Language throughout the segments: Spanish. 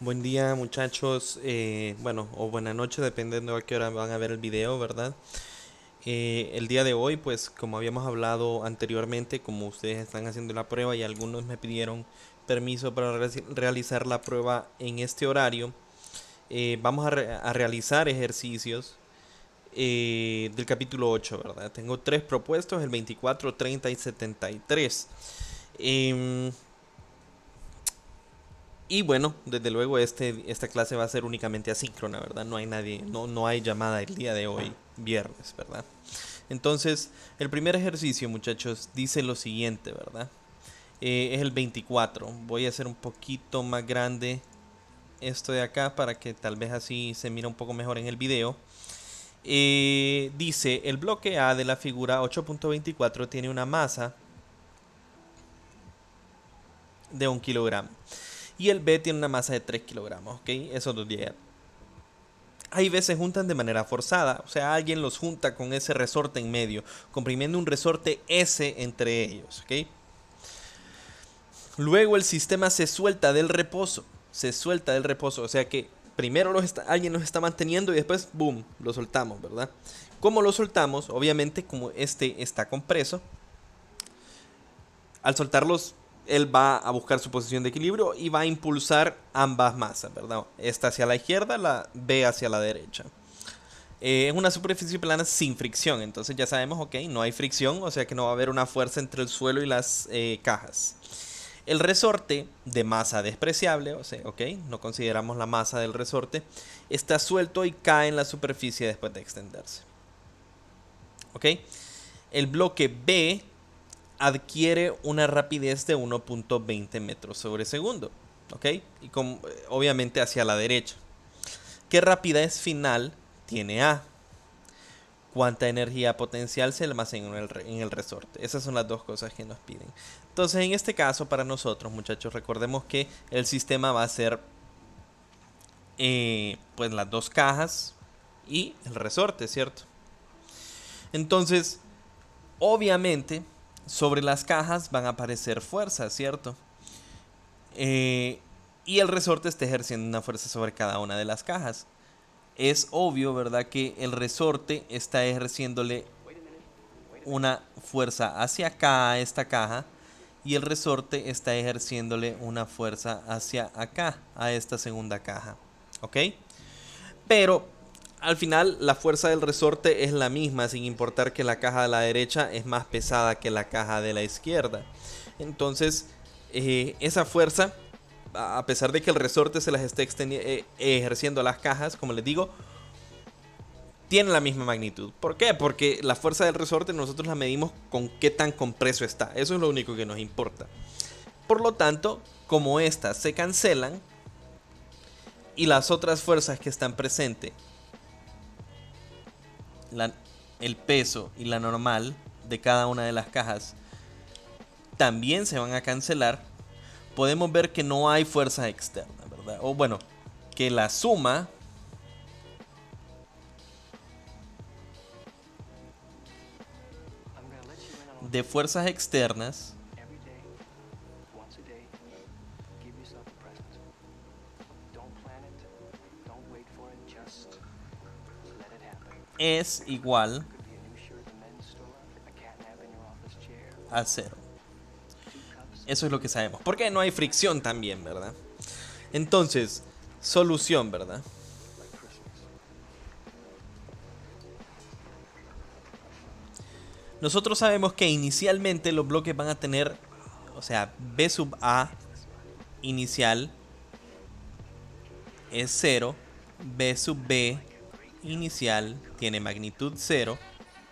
Buen día muchachos, bueno, o buena noche, dependiendo a qué hora van a ver el video, ¿verdad? El día de hoy, pues como habíamos hablado anteriormente, como ustedes están haciendo la prueba y algunos me pidieron permiso para realizar la prueba en este horario, vamos a realizar ejercicios del capítulo 8, ¿verdad? Tengo tres propuestos, el 24, 30 y 73. Em, Y bueno, desde luego esta clase va a ser únicamente asíncrona, ¿verdad? No hay nadie, no hay llamada el día de hoy, viernes, ¿verdad? Entonces, el primer ejercicio, muchachos, dice lo siguiente, ¿verdad? Es el 24. Voy a hacer un poquito más grande esto de acá para que tal vez así se mire un poco mejor en el video. Dice, el bloque A de la figura 8.24 tiene una masa de 1 kilogramo. Y el B tiene una masa de 3 kilogramos, ¿ok? Esos dos días. Hay veces se juntan de manera forzada, o sea, alguien los junta con ese resorte en medio, comprimiendo un resorte S entre ellos, ¿ok? Luego el sistema se suelta del reposo, o sea que primero alguien los está manteniendo y después, boom, lo soltamos, ¿verdad? ¿Cómo lo soltamos? Obviamente, como este está compreso, al soltarlos, él va a buscar su posición de equilibrio y va a impulsar ambas masas, ¿verdad? Esta hacia la izquierda, la B hacia la derecha. Es una superficie plana sin fricción, entonces ya sabemos, ok, no hay fricción, o sea que no va a haber una fuerza entre el suelo y las cajas. El resorte de masa despreciable, o sea, ok, no consideramos la masa del resorte, está suelto y cae en la superficie después de extenderse. Ok, el bloque B adquiere una rapidez de 1.20 metros sobre segundo, ok, y obviamente hacia la derecha. ¿Qué rapidez final tiene A? ¿Cuánta energía potencial se almacena en el resorte? Esas son las dos cosas que nos piden. Entonces, en este caso, para nosotros, muchachos, recordemos que el sistema va a ser pues las dos cajas y el resorte, ¿cierto? Entonces, obviamente, sobre las cajas van a aparecer fuerzas, ¿cierto? Y el resorte está ejerciendo una fuerza sobre cada una de las cajas. Es obvio, ¿verdad?, que el resorte está ejerciéndole una fuerza hacia acá a esta caja y el resorte está ejerciéndole una fuerza hacia acá a esta segunda caja, ¿ok? Pero al final la fuerza del resorte es la misma, sin importar que la caja de la derecha es más pesada que la caja de la izquierda. Entonces, esa fuerza, a pesar de que el resorte se las esté ejerciendo a las cajas, como les digo, tiene la misma magnitud. ¿Por qué? Porque la fuerza del resorte nosotros la medimos con qué tan compreso está. Eso es lo único que nos importa. Por lo tanto, como estas se cancelan y las otras fuerzas que están presentes, el peso y la normal de cada una de las cajas también se van a cancelar, podemos ver que no hay fuerza externa, ¿verdad? O bueno, que la suma de fuerzas externas es igual a cero. Eso es lo que sabemos. Porque no hay fricción también, ¿verdad? Entonces, solución, ¿verdad? Nosotros sabemos que inicialmente los bloques van a tener, o sea, B sub A inicial es 0, B sub B inicial tiene magnitud 0,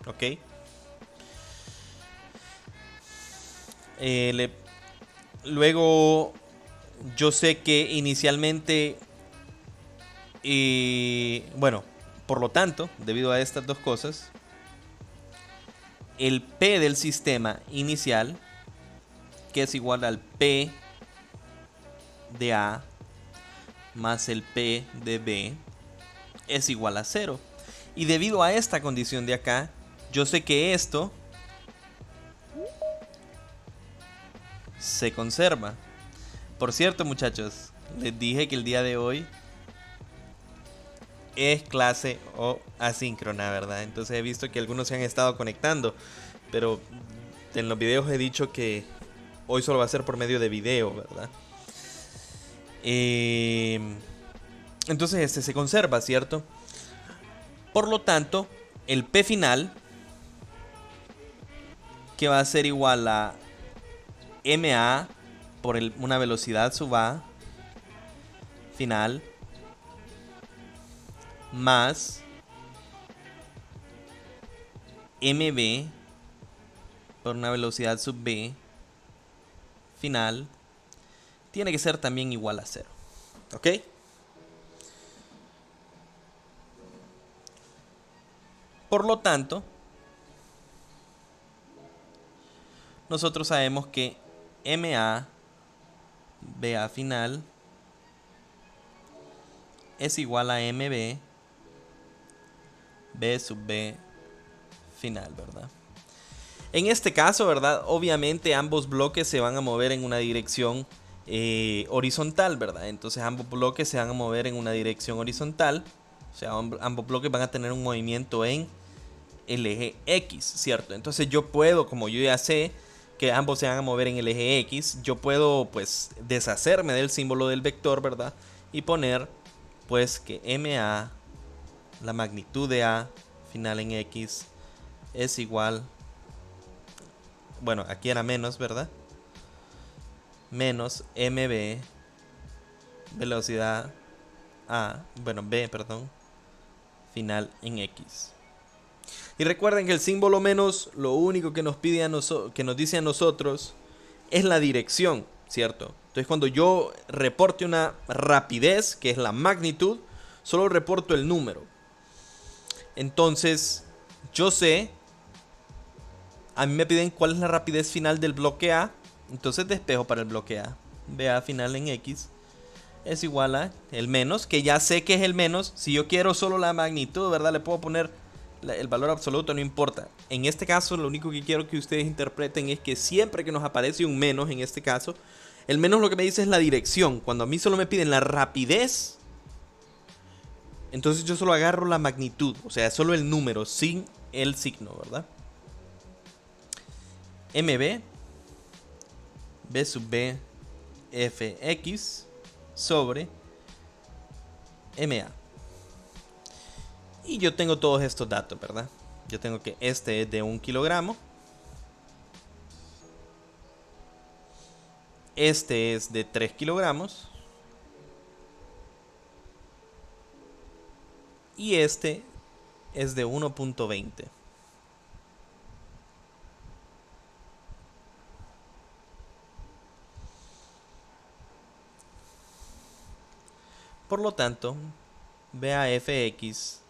¿ok? Luego, yo sé que inicialmente, bueno, por lo tanto, debido a estas dos cosas, el P del sistema inicial, que es igual al P de A más el P de B, es igual a 0. Y debido a esta condición de acá, yo sé que esto se conserva. Por cierto, muchachos, Les dije que el día de hoy es clase o asíncrona, ¿verdad? Entonces he visto que algunos se han estado conectando, pero en los videos he dicho que hoy solo va a ser por medio de video, ¿verdad? Entonces este se conserva, ¿cierto? Por lo tanto, el P final, que va a ser igual a MA por una velocidad sub A final más MB por una velocidad sub B final, tiene que ser también igual a 0. ¿Ok? Por lo tanto, nosotros sabemos que MA BA final es igual a MB B sub B final, ¿verdad? En este caso, ¿verdad? Obviamente ambos bloques se van a mover en una dirección horizontal, ¿verdad? Entonces ambos bloques se van a mover en una dirección horizontal. O sea, ambos bloques van a tener un movimiento en el eje X, ¿cierto? Entonces yo puedo, como yo ya sé que ambos se van a mover en el eje X, yo puedo pues deshacerme del símbolo del vector, ¿verdad? Y poner pues que MA, la magnitud de A final en X, es igual, bueno, aquí era menos, ¿verdad? Menos MB, velocidad A, bueno, B, perdón, final en X. Y recuerden que el símbolo menos lo único que nos pide que nos dice a nosotros es la dirección, ¿cierto? Entonces cuando yo reporte una rapidez, que es la magnitud, solo reporto el número. Entonces, yo sé, a mí me piden cuál es la rapidez final del bloque A, entonces despejo para el bloque A. BA final en X es igual a el menos, que ya sé que es el menos. Si yo quiero solo la magnitud, ¿verdad? Le puedo poner el valor absoluto, no importa. En este caso, lo único que quiero que ustedes interpreten es que siempre que nos aparece un menos, en este caso, el menos lo que me dice es la dirección. Cuando a mí solo me piden la rapidez, entonces yo solo agarro la magnitud, o sea, solo el número, sin el signo, ¿verdad? MB, B sub B, Fx, sobre MA. Y yo tengo todos estos datos, ¿verdad? Yo tengo que este es de 1 kilogramo. Este es de 3 kilogramos. Y este es de 1.20. Por lo tanto, BAFX,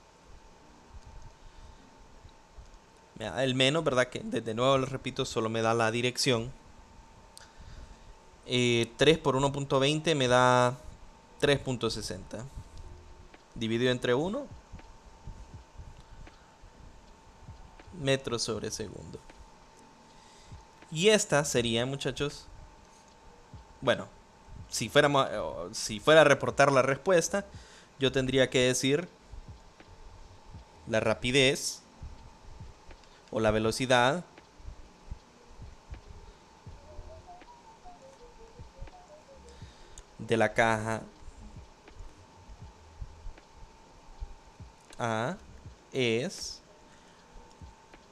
el menos, ¿verdad? Que de nuevo les repito, solo me da la dirección. 3 por 1.20 me da 3.60. Dividido entre 1, metros sobre segundo. Y esta sería, muchachos, bueno, si fuera a reportar la respuesta, yo tendría que decir la rapidez o la velocidad de la caja A es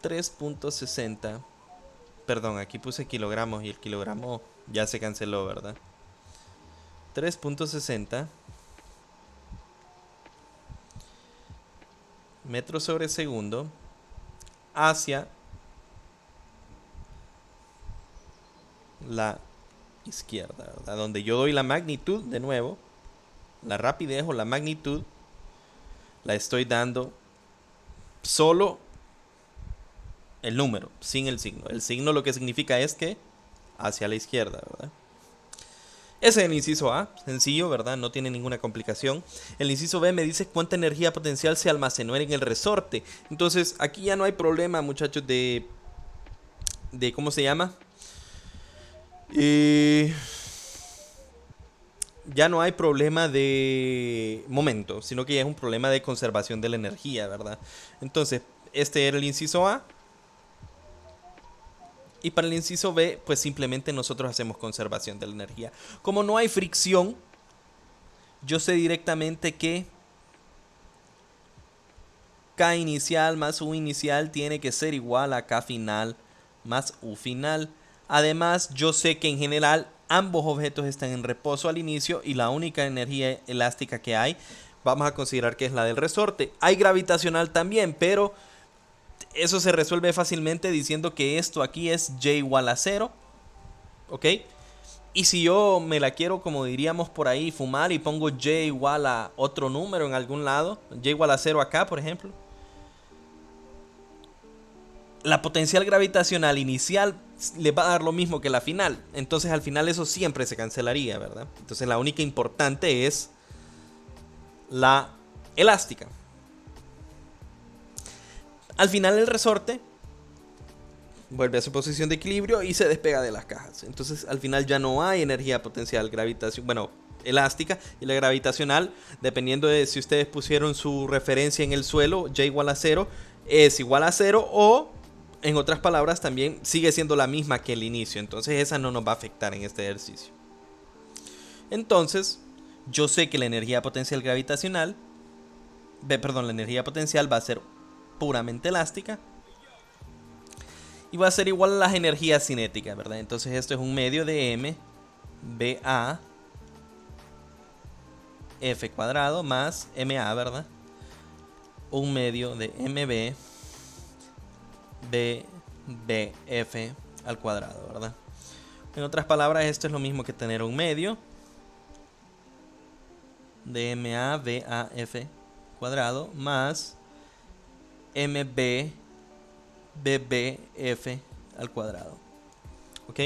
3.60. Perdón, aquí puse kilogramos y el kilogramo ya se canceló, ¿verdad? 3.60 metros sobre segundo hacia la izquierda, ¿verdad? Donde yo doy la magnitud, de nuevo, la rapidez o la magnitud, la estoy dando solo el número, sin el signo. El signo lo que significa es que hacia la izquierda, ¿verdad? Ese es el inciso A, sencillo, ¿verdad? No tiene ninguna complicación. El inciso B me dice cuánta energía potencial se almacenó en el resorte. Entonces, aquí ya no hay problema, muchachos, de ¿cómo se llama? ya no hay problema de momento, sino que ya es un problema de conservación de la energía, ¿verdad? Entonces, este era el inciso A. Y para el inciso B, pues simplemente nosotros hacemos conservación de la energía. Como no hay fricción, yo sé directamente que K inicial más U inicial tiene que ser igual a K final más U final. Además, yo sé que en general ambos objetos están en reposo al inicio y la única energía elástica que hay, vamos a considerar que es la del resorte. Hay gravitacional también, pero eso se resuelve fácilmente diciendo que esto aquí es J igual a 0. ¿Ok? Y si yo me la quiero, como diríamos por ahí, fumar y pongo J igual a otro número en algún lado, J igual a 0 acá, por ejemplo, la potencial gravitacional inicial le va a dar lo mismo que la final. Entonces al final eso siempre se cancelaría, ¿verdad? Entonces la única importante es la elástica. Al final el resorte vuelve a su posición de equilibrio y se despega de las cajas. Entonces al final ya no hay energía potencial elástica, y la gravitacional, dependiendo de si ustedes pusieron su referencia en el suelo, J igual a 0, es igual a 0 o, en otras palabras, también sigue siendo la misma que el inicio. Entonces esa no nos va a afectar en este ejercicio. Entonces yo sé que la energía potencial la energía potencial va a ser puramente elástica y va a ser igual a las energías cinéticas, ¿verdad? Entonces esto es un medio de M BA F cuadrado más MA, ¿verdad? Un medio de MB BF al cuadrado, ¿verdad? En otras palabras, esto es lo mismo que tener un medio de MA BAF cuadrado más MB BBF al cuadrado. ¿Ok?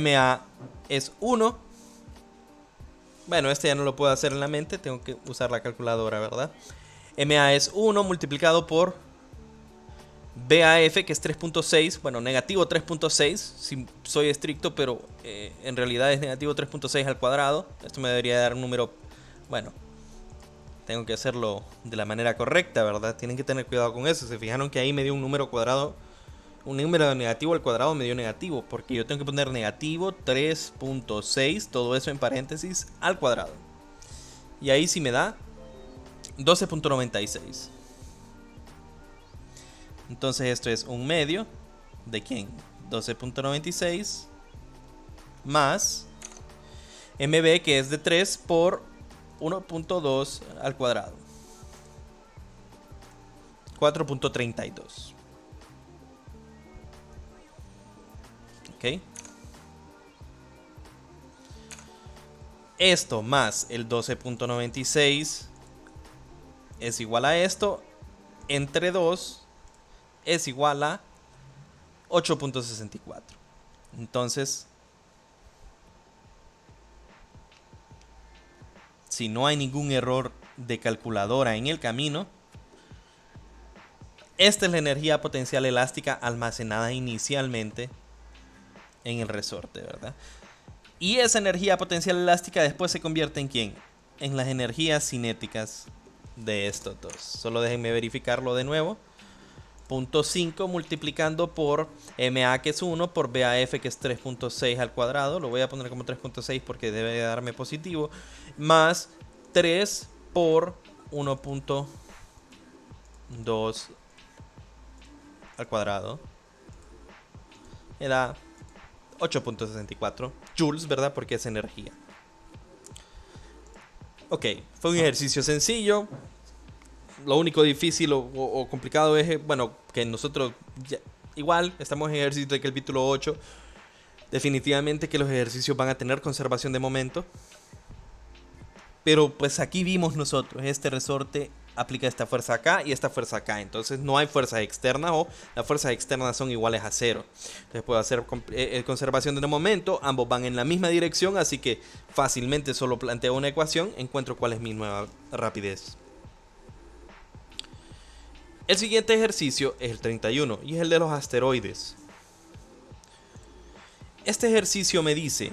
MA es 1. Bueno, este ya no lo puedo hacer en la mente, tengo que usar la calculadora, ¿verdad? MA es 1 multiplicado por BAF, que es 3.6, bueno, negativo 3.6, si soy estricto, pero en realidad es negativo 3.6 al cuadrado. Esto me debería dar un número, bueno, tengo que hacerlo de la manera correcta, ¿verdad? Tienen que tener cuidado con eso. Se fijaron que ahí me dio un número cuadrado, un número negativo al cuadrado me dio negativo, porque yo tengo que poner negativo 3.6, todo eso en paréntesis, al cuadrado. Y ahí sí me da 12.96. Entonces esto es un medio de ¿quién? 12.96 más MB, que es de 3 por 1.2 al cuadrado. 4.32. ¿Ok? Esto más el 12.96 es igual a esto. Entre 2 es igual a 8.64. Entonces, si no hay ningún error de calculadora en el camino, esta es la energía potencial elástica almacenada inicialmente en el resorte, ¿verdad? Y esa energía potencial elástica después se convierte en ¿quién? En las energías cinéticas de estos dos. Solo déjenme verificarlo de nuevo. 0.5 multiplicando por MA, que es 1, por BAF, que es 3.6 al cuadrado. Lo voy a poner como 3.6 porque debe darme positivo. Más 3 por 1.2 al cuadrado. Me da 8.64 joules, ¿verdad? Porque es energía. Ok, fue un ejercicio sencillo. Lo único difícil o complicado es, bueno, que nosotros igual estamos en ejercicio de capítulo 8. Definitivamente que los ejercicios van a tener conservación de momento. Pero pues aquí vimos nosotros, este resorte aplica esta fuerza acá y esta fuerza acá. Entonces no hay fuerzas externas o las fuerzas externas son iguales a 0. Entonces puedo hacer conservación de momento. Ambos van en la misma dirección, así que fácilmente solo planteo una ecuación. Encuentro cuál es mi nueva rapidez. El siguiente ejercicio es el 31 y es el de los asteroides. Este ejercicio me dice,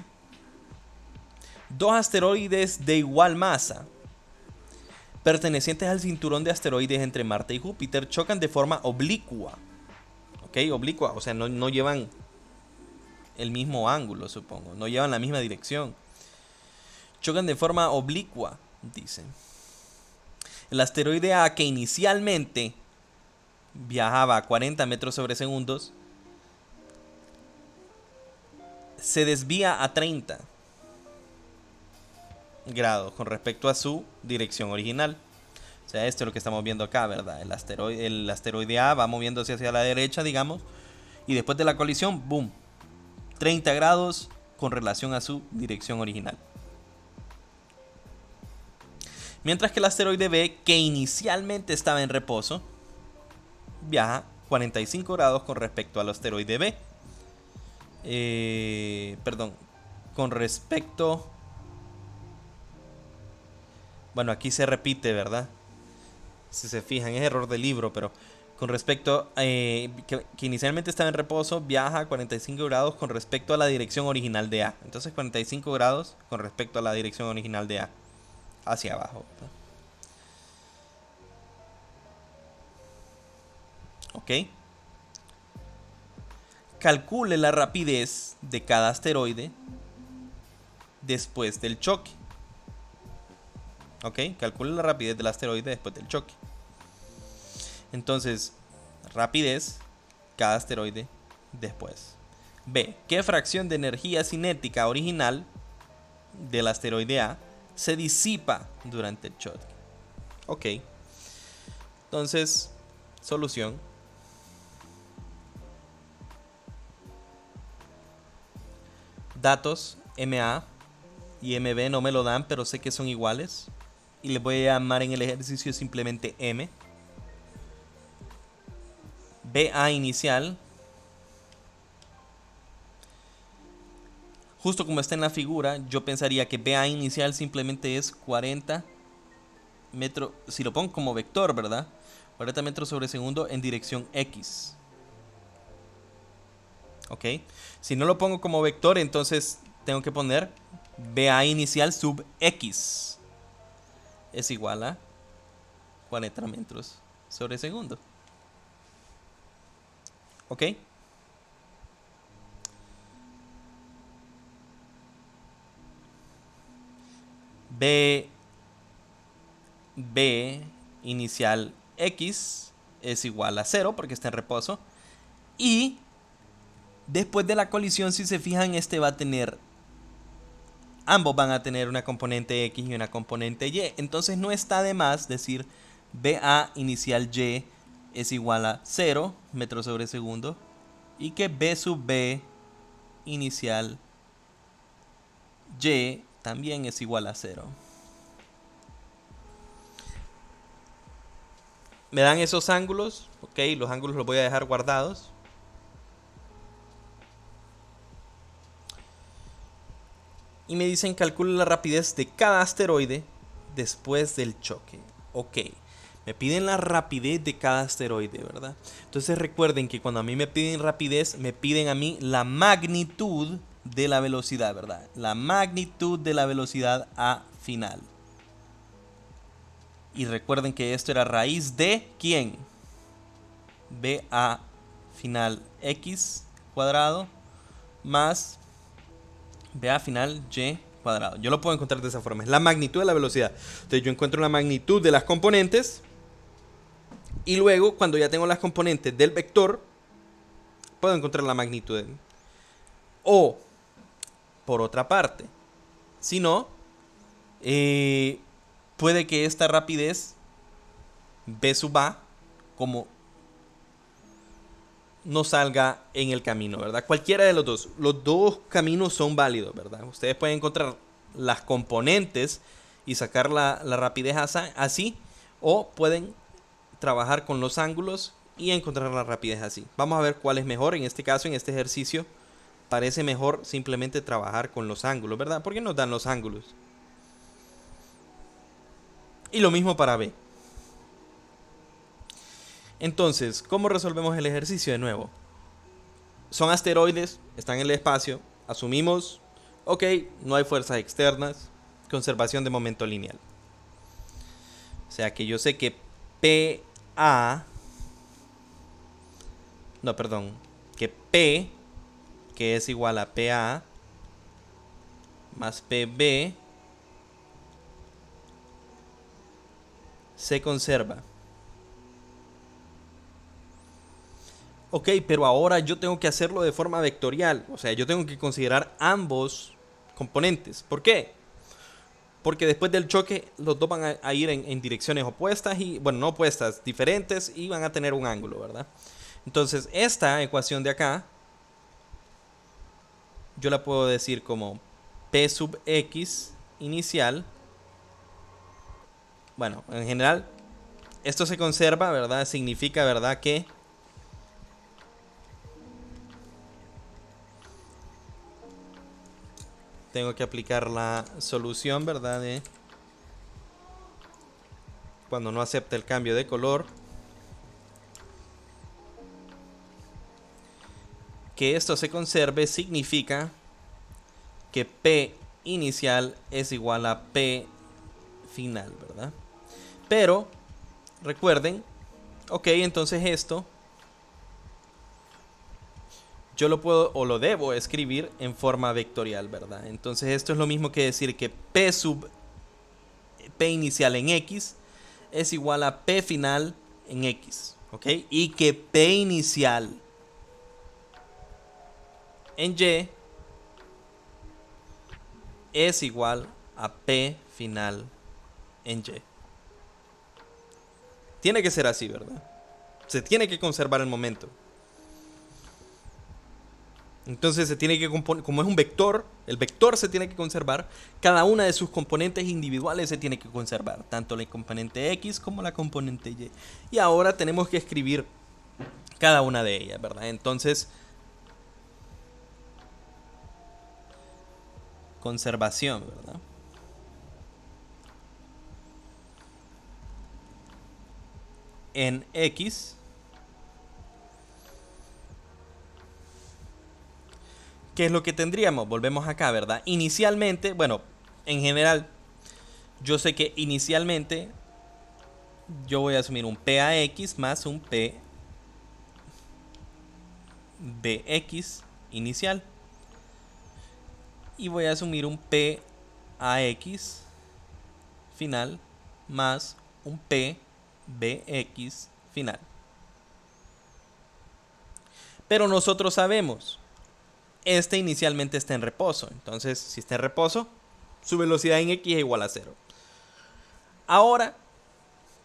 Dos asteroides de igual masa, pertenecientes al cinturón de asteroides entre Marte y Júpiter, chocan de forma oblicua. ¿Ok? Oblicua, o sea, no llevan el mismo ángulo, supongo. No llevan la misma dirección. Chocan de forma oblicua, dice. El asteroide A, que inicialmente viajaba a 40 metros sobre segundos, se desvía a 30 grados con respecto a su dirección original. O sea, esto es lo que estamos viendo acá, ¿verdad? El asteroide A va moviéndose hacia la derecha, digamos, y después de la colisión, ¡boom! 30 grados con relación a su dirección original. Mientras que el asteroide B, que inicialmente estaba en reposo, viaja 45 grados con respecto al asteroide B. Perdón, con respecto... Bueno, aquí se repite, ¿verdad? Si se fijan, es error del libro, pero con respecto que inicialmente estaba en reposo, viaja a 45 grados con respecto a la dirección original de A. Entonces 45 grados con respecto a la dirección original de A, hacia abajo, ¿verdad? ¿Ok? Calcule la rapidez de cada asteroide después del choque. ¿Ok? Calcule la rapidez del asteroide después del choque. Entonces, rapidez, cada asteroide después. B. ¿Qué fracción de energía cinética original del asteroide A se disipa durante el choque? Ok. Entonces, solución. Datos MA y MB no me lo dan, pero sé que son iguales. Y les voy a llamar en el ejercicio simplemente M. BA inicial, justo como está en la figura, yo pensaría que BA inicial simplemente es 40 metros, si lo pongo como vector, ¿verdad? 40 metros sobre segundo en dirección X. ¿Ok? Si no lo pongo como vector, entonces tengo que poner BA inicial sub X es igual a 40 metros sobre segundo. ¿Ok? B inicial X es igual a 0 porque está en reposo. Y después de la colisión, si se fijan, ambos van a tener una componente X y una componente Y. Entonces no está de más decir BA inicial Y es igual a 0 metros sobre segundo y que B sub B inicial Y también es igual a 0. Me dan esos ángulos, ok, los ángulos los voy a dejar guardados. Y me dicen calcule la rapidez de cada asteroide después del choque. Ok, me piden la rapidez de cada asteroide, ¿verdad? Entonces recuerden que cuando a mí me piden rapidez, me piden a mí la magnitud de la velocidad, ¿verdad? La magnitud de la velocidad A final. Y recuerden que esto era raíz de ¿quién? BA final X cuadrado más BA final Y cuadrado. Yo lo puedo encontrar de esa forma. Es la magnitud de la velocidad. Entonces yo encuentro la magnitud de las componentes. Y luego, cuando ya tengo las componentes del vector, puedo encontrar la magnitud. O, por otra parte, si no, puede que esta rapidez B sub A como no salga en el camino, ¿verdad? Cualquiera de los dos. Los dos caminos son válidos, ¿verdad? Ustedes pueden encontrar las componentes y sacar la rapidez así, o pueden trabajar con los ángulos y encontrar la rapidez así. Vamos a ver cuál es mejor. En este caso, en este ejercicio, parece mejor simplemente trabajar con los ángulos, ¿verdad? Porque nos dan los ángulos. Y lo mismo para B. Entonces, ¿cómo resolvemos el ejercicio de nuevo? Son asteroides, están en el espacio, asumimos Ok, no hay fuerzas externas. Conservación de momento lineal. O sea que yo sé que PA... No, perdón. Que P, que es igual a PA, más PB, se conserva. Ok, pero ahora yo tengo que hacerlo de forma vectorial. O sea, yo tengo que considerar ambos componentes. ¿Por qué? Porque después del choque los dos van a ir en direcciones opuestas y, bueno, no opuestas, diferentes y van a tener un ángulo, ¿verdad? Entonces, esta ecuación de acá, yo la puedo decir como P sub X inicial. Bueno, en general, esto se conserva, ¿verdad? Significa, ¿verdad? Que tengo que aplicar la solución, ¿verdad? De cuando no acepta el cambio de color. Que esto se conserve significa que P inicial es igual a P final, ¿verdad? Pero, recuerden, ok, entonces esto yo lo puedo o lo debo escribir en forma vectorial, ¿verdad? Entonces esto es lo mismo que decir que P sub P inicial en X es igual a P final en X, ¿ok? Y que P inicial en Y es igual a P final en Y. Tiene que ser así, ¿verdad? Se tiene que conservar el momento. Entonces se tiene que componer, como es un vector, el vector se tiene que conservar, cada una de sus componentes individuales se tiene que conservar, tanto la componente X como la componente Y. Y ahora tenemos que escribir cada una de ellas, ¿verdad? Entonces, conservación, ¿verdad? En X, ¿qué es lo que tendríamos? Volvemos acá, ¿verdad? Inicialmente, bueno, en general, yo sé que inicialmente yo voy a asumir un PAX más un PBX inicial. Y voy a asumir un PAX final más un PBX final. Pero nosotros sabemos, este inicialmente está en reposo. Entonces, si está en reposo, su velocidad en X es igual a 0. Ahora,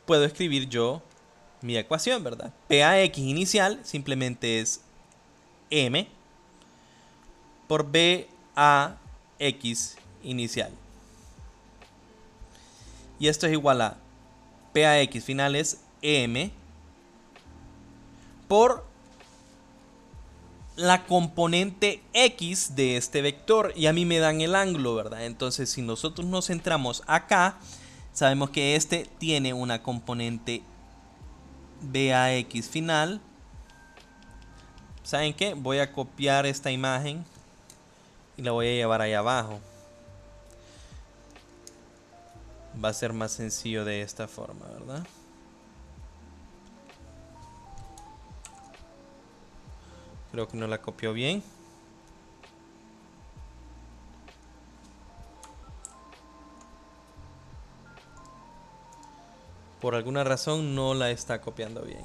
puedo escribir yo mi ecuación, ¿verdad? PAX inicial simplemente es M por BAX inicial. Y esto es igual a PAX final es M por la componente X de este vector. Y a mí me dan el ángulo, ¿verdad? Entonces, si nosotros nos centramos acá, sabemos que este tiene una componente BAX final. ¿Saben qué? Voy a copiar esta imagen y la voy a llevar ahí abajo. Va a ser más sencillo de esta forma, ¿verdad? Creo que no la copió bien. Por alguna razón no la está copiando bien.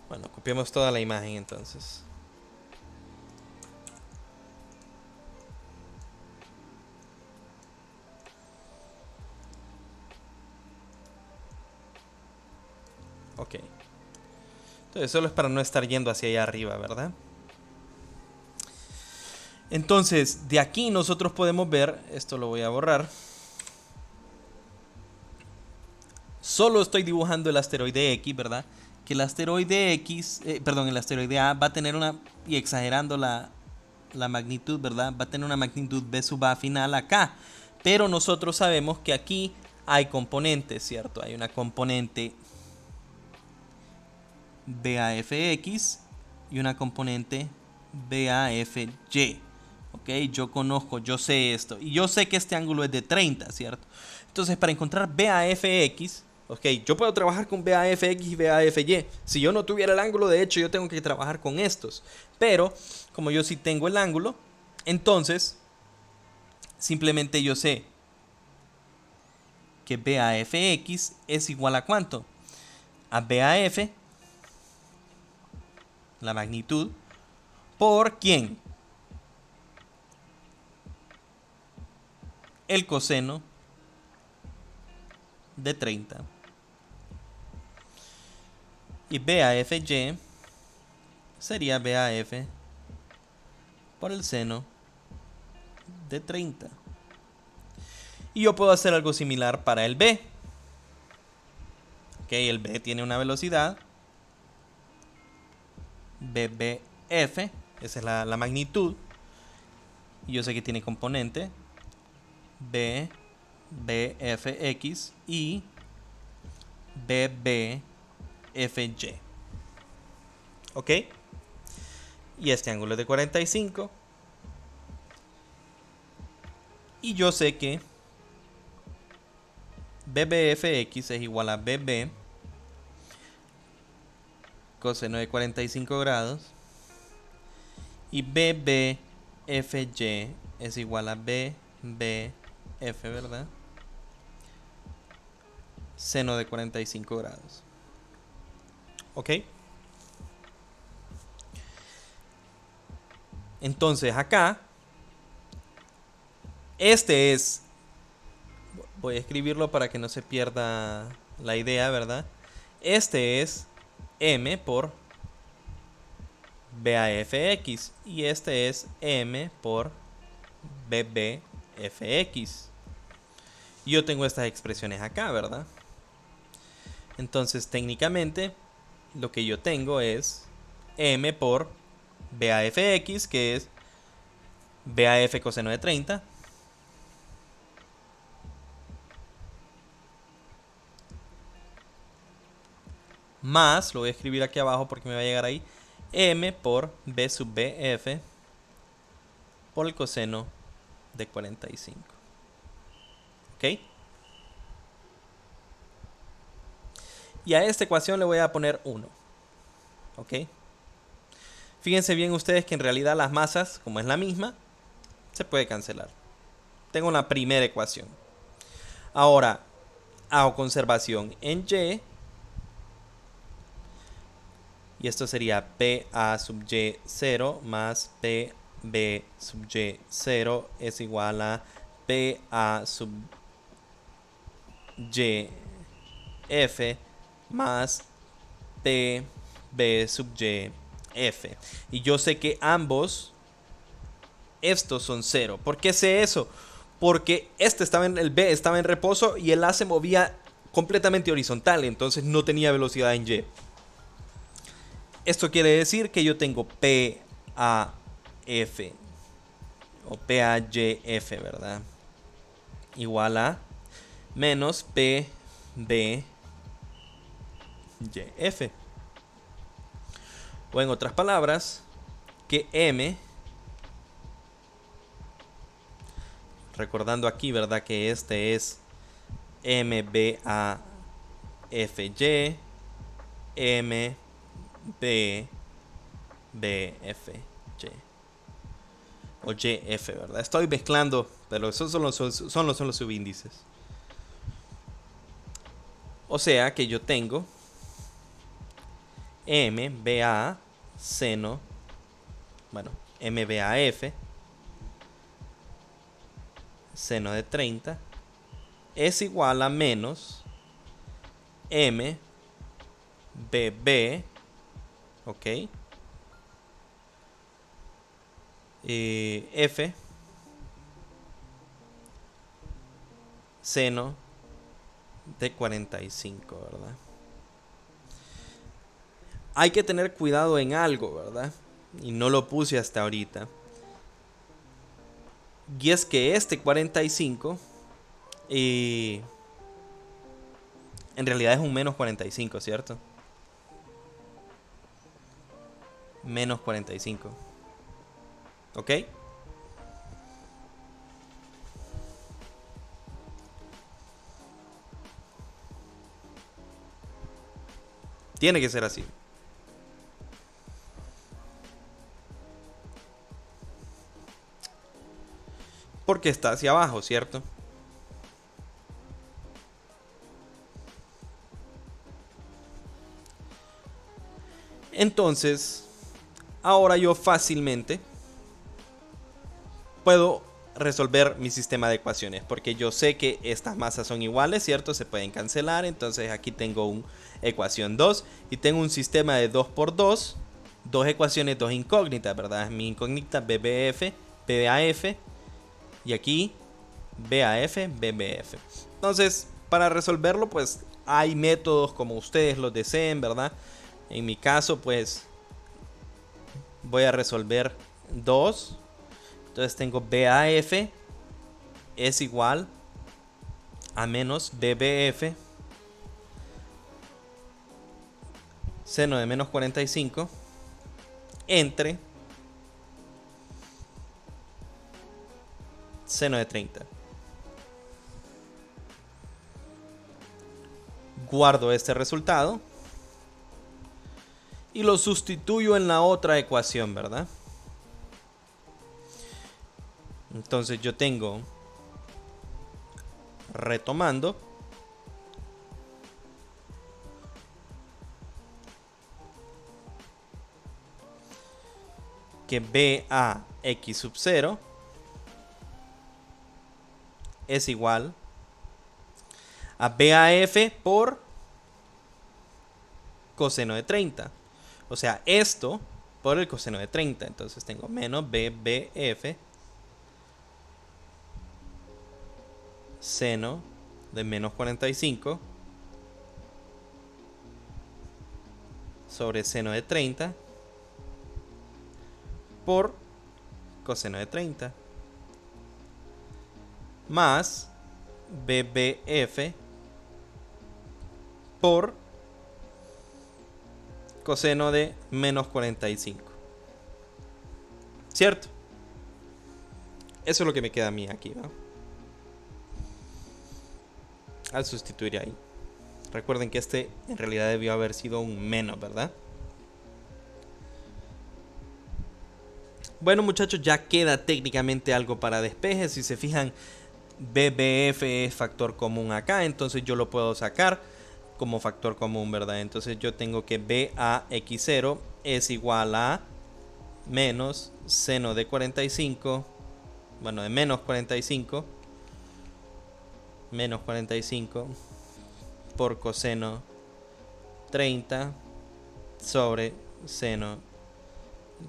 Bueno, copiamos toda la imagen entonces. Ok. Entonces solo es para no estar yendo hacia allá arriba, ¿verdad? Entonces, de aquí nosotros podemos ver, esto lo voy a borrar. Solo estoy dibujando el asteroide X, ¿verdad? Que el asteroide X, el asteroide A va a tener una, y exagerando la magnitud, ¿verdad? Va a tener una magnitud B sub A final acá. Pero nosotros sabemos que aquí hay componentes, ¿cierto? Hay una componente BAFX y una componente BAFY. Ok, yo sé esto. Y yo sé que este ángulo es de 30, ¿cierto? Entonces, para encontrar BAFX, ok, yo puedo trabajar con BAFX y BAFY. Si yo no tuviera el ángulo, de hecho, yo tengo que trabajar con estos. Pero, como yo sí tengo el ángulo, entonces, simplemente yo sé que BAFX es igual a ¿cuánto? A BAF, la magnitud, por ¿quién? El coseno de 30. Y BAFY sería BAF por el seno de 30. Y yo puedo hacer algo similar para el B. Ok, el B tiene una velocidad BBF, esa es la magnitud. Y yo sé que tiene componente BBFX y BBFY. Ok, y este ángulo es de 45. Y yo sé que BBFX es igual a BB coseno de 45 grados y BBFY es igual a BBF, ¿verdad? Seno de 45 grados. ¿Ok? Entonces acá, este es, voy a escribirlo para que no se pierda la idea, ¿verdad? Este es M por BAFX y este es M por BBFX. Yo tengo estas expresiones acá, ¿verdad? Entonces técnicamente lo que yo tengo es M por BAFX, que es BAF coseno de 30, más, lo voy a escribir aquí abajo porque me va a llegar ahí, M por B sub BF por el coseno de 45. ¿Ok? Y a esta ecuación le voy a poner 1. ¿Ok? Fíjense bien ustedes que en realidad las masas, como es la misma, se puede cancelar. Tengo una primera ecuación. Ahora, hago conservación en y esto sería PA sub Y 0 más PB sub Y 0 es igual a PA sub Y F más PB sub Y F. Y yo sé que ambos estos son 0. ¿Por qué sé eso? Porque el B estaba en reposo y el A se movía completamente horizontal, entonces no tenía velocidad en Y. Esto quiere decir que yo tengo PAF o PAYF, ¿verdad? Igual a menos PBYF. O en otras palabras, que M, recordando aquí, ¿verdad? Que este es MBAFY, MBBFY o YF, ¿verdad? Estoy mezclando, pero esos son los subíndices. O sea que yo tengo MBA seno, bueno, MBAF seno de 30 es igual a menos MBB, ok, F seno de 45, ¿verdad? Hay que tener cuidado en algo, ¿verdad? Y no lo puse hasta ahorita. Y es que este 45 En realidad es un menos 45, ¿cierto? Menos 45. ¿Ok? Tiene que ser así. Porque está hacia abajo, ¿cierto? Entonces, ahora yo fácilmente puedo resolver mi sistema de ecuaciones, porque yo sé que estas masas son iguales, ¿cierto? Se pueden cancelar, entonces aquí tengo una ecuación 2 y tengo un sistema de 2 por 2, dos ecuaciones, dos incógnitas, ¿verdad? Mi incógnita BBF, BAF y aquí BAF, BBF. Entonces, para resolverlo, pues hay métodos como ustedes los deseen, ¿verdad? En mi caso, pues voy a resolver 2. Entonces tengo BAF es igual a menos BBF seno de menos 45 entre seno de 30. Guardo este resultado y lo sustituyo en la otra ecuación, ¿verdad? Entonces yo tengo, retomando, que BAX sub 0 es igual a BAF por coseno de 30. O sea, esto por el coseno de 30. Entonces tengo menos BBF seno de menos 45 sobre seno de 30 por coseno de 30 más BBF por coseno de menos 45. ¿Cierto? Eso es lo que me queda a mí aquí, ¿no? Al sustituir ahí. Recuerden que este en realidad debió haber sido un menos, ¿verdad? Bueno, muchachos, ya queda técnicamente algo para despeje. Si se fijan, BBF es factor común acá, entonces yo lo puedo sacar como factor común, ¿verdad? Entonces yo tengo que BAX0 es igual a menos seno de 45, bueno, de menos 45, menos 45 por coseno 30 sobre seno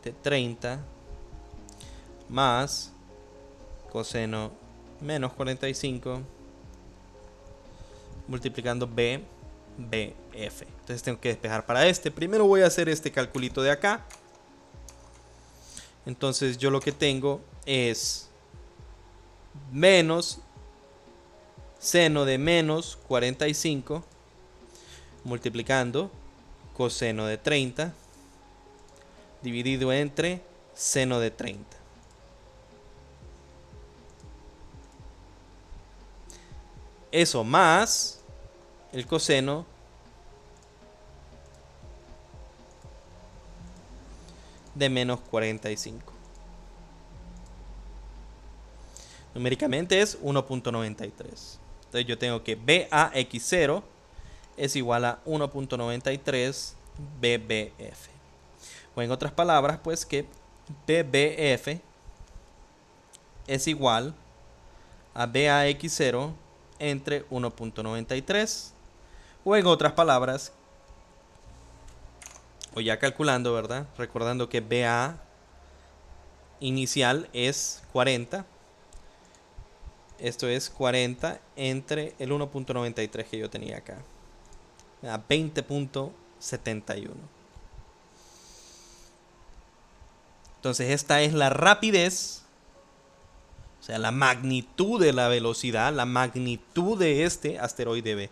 de 30 más coseno menos 45 multiplicando BBF. Entonces tengo que despejar para este. Primero voy a hacer este calculito de acá. Entonces yo lo que tengo es menos seno de menos 45 multiplicando coseno de 30 dividido entre seno de 30. Eso más el coseno de menos 45. Numéricamente es 1.93. Entonces yo tengo que BAX0 es igual a 1.93 BBF. O en otras palabras, pues que BBF es igual a BAX0 entre 1.93. O en otras palabras, o ya calculando, ¿verdad? Recordando que BA inicial es 40. Esto es 40 entre el 1.93 que yo tenía acá. A 20.71. Entonces esta es la rapidez, o sea, la magnitud de la velocidad, la magnitud de este asteroide B.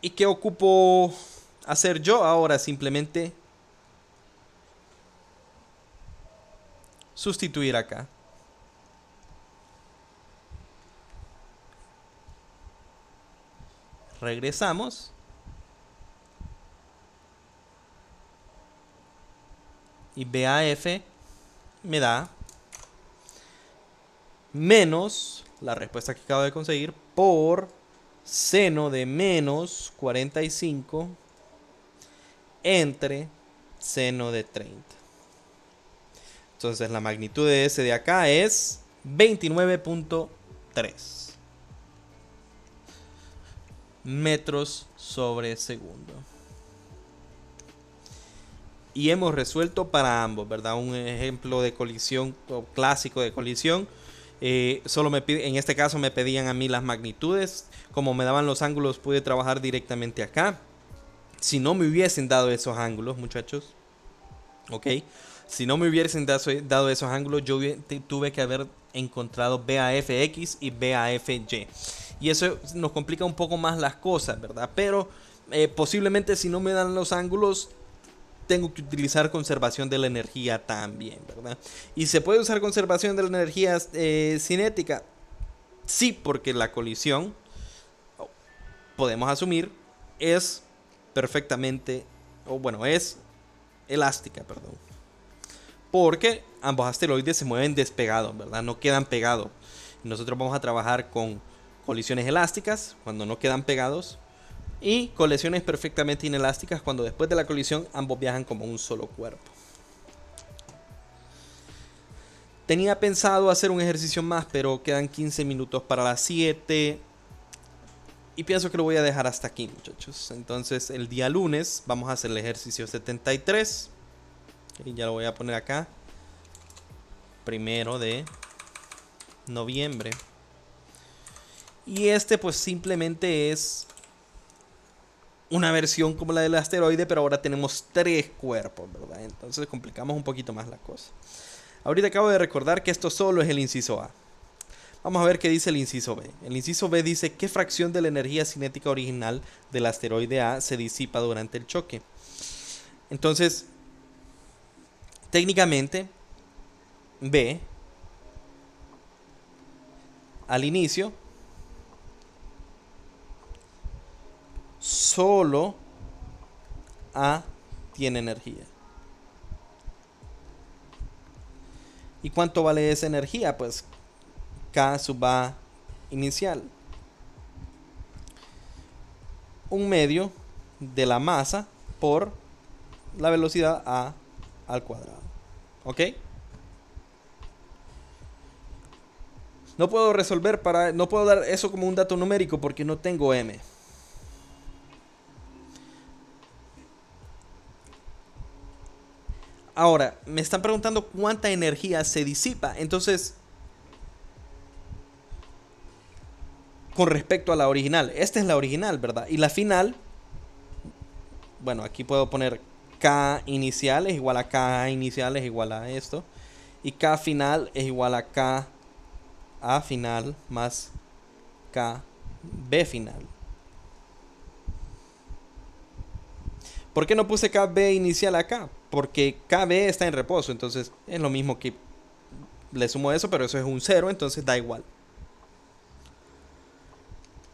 ¿Y qué ocupo hacer yo ahora? Simplemente sustituir acá. Regresamos. Y BAF me da menos la respuesta que acabo de conseguir por seno de menos 45 entre seno de 30. Entonces la magnitud de S de acá es 29.3 metros sobre segundo. Y hemos resuelto para ambos, ¿verdad? Un ejemplo de colisión, o clásico de colisión. Solo en este caso me pedían a mí las magnitudes. Como me daban los ángulos, pude trabajar directamente acá. Si no me hubiesen dado esos ángulos, muchachos, ¿ok? Si no me hubiesen dado esos ángulos, yo tuve que haber encontrado BAFX y BAFY. Y eso nos complica un poco más las cosas, ¿verdad? Pero posiblemente si no me dan los ángulos, tengo que utilizar conservación de la energía también, ¿verdad? ¿Y se puede usar conservación de la energía cinética? Sí, porque la colisión, podemos asumir, es perfectamente, o bueno, es elástica, perdón. Porque ambos asteroides se mueven despegados, ¿verdad? No quedan pegados. Nosotros vamos a trabajar con colisiones elásticas cuando no quedan pegados y colisiones perfectamente inelásticas cuando después de la colisión ambos viajan como un solo cuerpo. Tenía pensado hacer un ejercicio más, pero quedan 15 minutos para las 7. Y pienso que lo voy a dejar hasta aquí, muchachos. Entonces el día lunes vamos a hacer el ejercicio 73. Y ya lo voy a poner acá. 1 de noviembre. Y este pues simplemente es una versión como la del asteroide, pero ahora tenemos 3 cuerpos, ¿verdad? Entonces complicamos un poquito más la cosa. Ahorita acabo de recordar que esto solo es el inciso A. Vamos a ver qué dice el inciso B. El inciso B dice qué fracción de la energía cinética original del asteroide A se disipa durante el choque. Entonces, técnicamente, B, al inicio, solo A tiene energía. ¿Y cuánto vale esa energía? Pues K sub A inicial. 1/2 de la masa por la velocidad A al cuadrado. ¿Ok? No puedo resolver no puedo dar eso como un dato numérico porque no tengo M. Ahora, me están preguntando cuánta energía se disipa. Entonces, con respecto a la original, esta es la original, ¿verdad? Y la final, bueno, aquí puedo poner K inicial es igual a K inicial es igual a esto. Y K final es igual a K A final más K B final. ¿Por qué no puse KB inicial acá? Porque KB está en reposo, entonces es lo mismo que le sumo eso, pero eso es un 0, entonces da igual.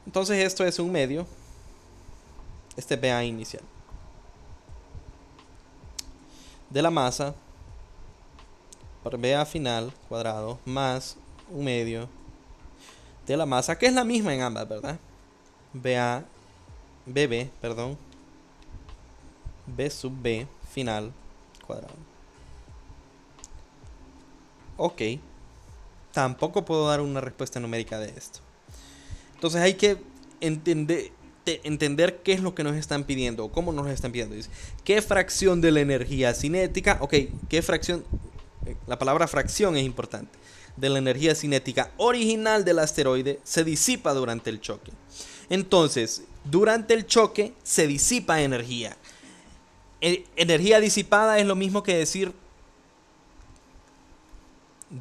Entonces esto es 1/2. Este es BA inicial. De la masa por BA final cuadrado más 1/2 de la masa, que es la misma en ambas, ¿verdad? BB, perdón. B sub B final cuadrado. Ok. Tampoco puedo dar una respuesta numérica de esto. Entonces hay que entender qué es lo que nos están pidiendo o cómo nos están pidiendo. Dice, ¿qué fracción de la energía cinética? Ok, ¿qué fracción? La palabra fracción es importante. De la energía cinética original del asteroide se disipa durante el choque. Entonces, durante el choque se disipa energía. Energía disipada es lo mismo que decir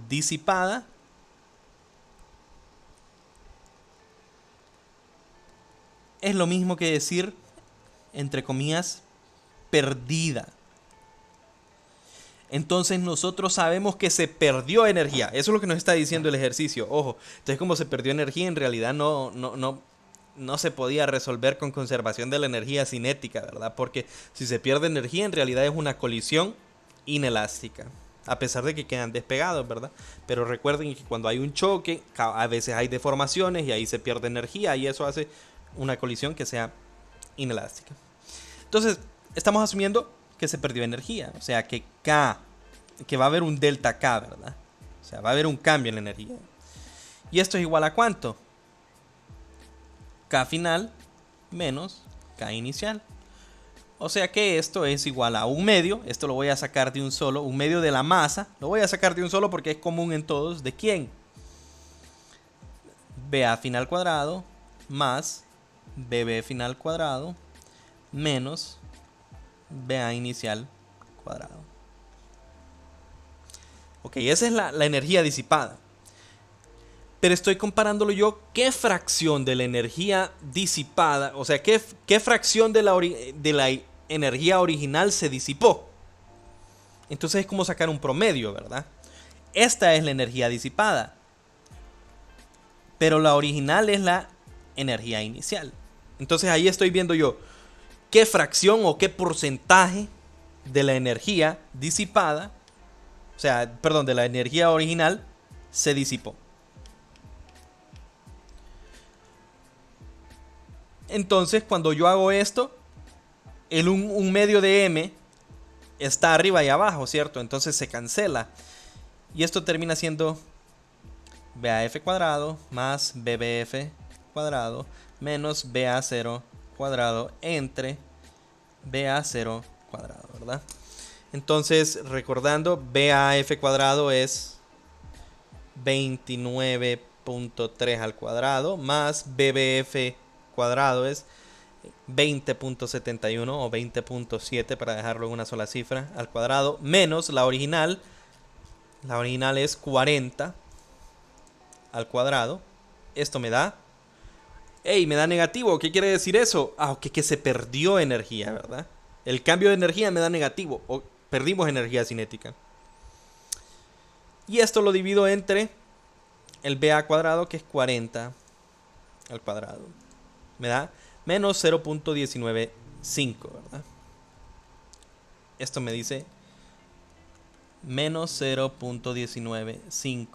disipada es lo mismo que decir, entre comillas, perdida. Entonces nosotros sabemos que se perdió energía. Eso es lo que nos está diciendo el ejercicio. Ojo, entonces como se perdió energía, en realidad no se podía resolver con conservación de la energía cinética, ¿verdad? Porque si se pierde energía, en realidad es una colisión inelástica. A pesar de que quedan despegados, ¿verdad? Pero recuerden que cuando hay un choque, a veces hay deformaciones y ahí se pierde energía y eso hace una colisión que sea inelástica. Entonces, estamos asumiendo que se perdió energía. O sea, que va a haber un delta K, ¿verdad? O sea, va a haber un cambio en la energía. ¿Y esto es igual a cuánto? K final menos K inicial. O sea que esto es igual a un medio. Esto lo voy a sacar de un solo. Un medio de la masa. Lo voy a sacar de un solo porque es común en todos. ¿De quién? BA final cuadrado más BB final cuadrado menos BA inicial cuadrado. Ok, esa es la energía disipada. Pero estoy comparándolo yo, ¿qué fracción de la energía disipada, o sea, qué fracción de la energía original se disipó? Entonces es como sacar un promedio, ¿verdad? Esta es la energía disipada, pero la original es la energía inicial. Entonces ahí estoy viendo yo qué fracción o qué porcentaje de la energía disipada, o sea, perdón, de la energía original se disipó. Entonces, cuando yo hago esto, un medio de m está arriba y abajo, ¿cierto? Entonces se cancela. Y esto termina siendo BAF cuadrado más BBF cuadrado menos BA0 cuadrado entre BA0 cuadrado, ¿verdad? Entonces, recordando, BAF cuadrado es 29.3 al cuadrado más BBF cuadrado es 20.71 o 20.7 para dejarlo en una sola cifra al cuadrado menos la original es 40 al cuadrado. Esto me da me da negativo. ¿Qué quiere decir eso? Que se perdió energía, ¿verdad? El cambio de energía me da negativo o perdimos energía cinética. Y esto lo divido entre el BA cuadrado, que es 40 al cuadrado. Me da menos 0.195, ¿verdad? Esto me dice menos 0.195.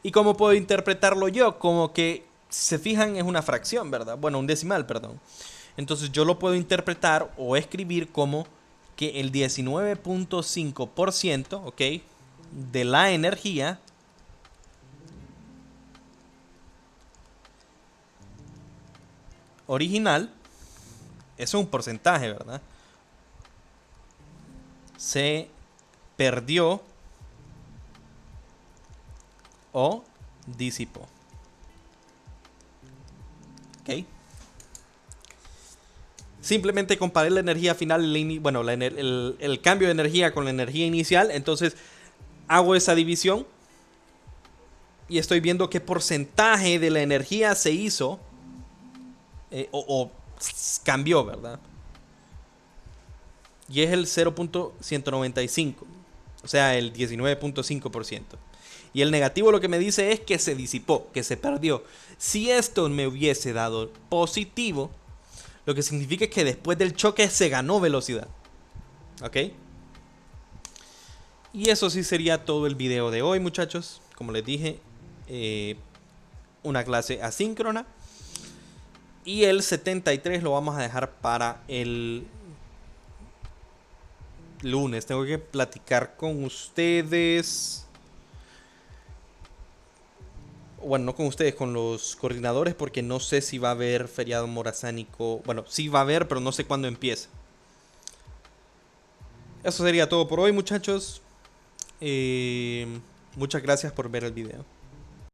¿Y cómo puedo interpretarlo yo? Como que, si se fijan, es una fracción, ¿verdad? Bueno, un decimal, perdón. Entonces yo lo puedo interpretar o escribir como que el 19.5%, ¿ok?, de la energía original, eso es un porcentaje, ¿verdad?, se perdió o disipó. ¿Ok? Simplemente comparé la energía final, el cambio de energía con la energía inicial. Entonces hago esa división y estoy viendo qué porcentaje de la energía se hizo o cambió, ¿verdad? Y es el 0.195, o sea, el 19.5%. Y el negativo lo que me dice es que se disipó, que se perdió. Si esto me hubiese dado positivo, lo que significa es que después del choque se ganó velocidad. ¿Ok? Y eso sí sería todo el video de hoy, muchachos. Como les dije, una clase asíncrona. Y el 73 lo vamos a dejar para el lunes. Tengo que platicar con ustedes. Bueno, no con ustedes, con los coordinadores, porque no sé si va a haber feriado morazánico. Bueno, sí va a haber, pero no sé cuándo empieza. Eso sería todo por hoy, muchachos. Muchas gracias por ver el video.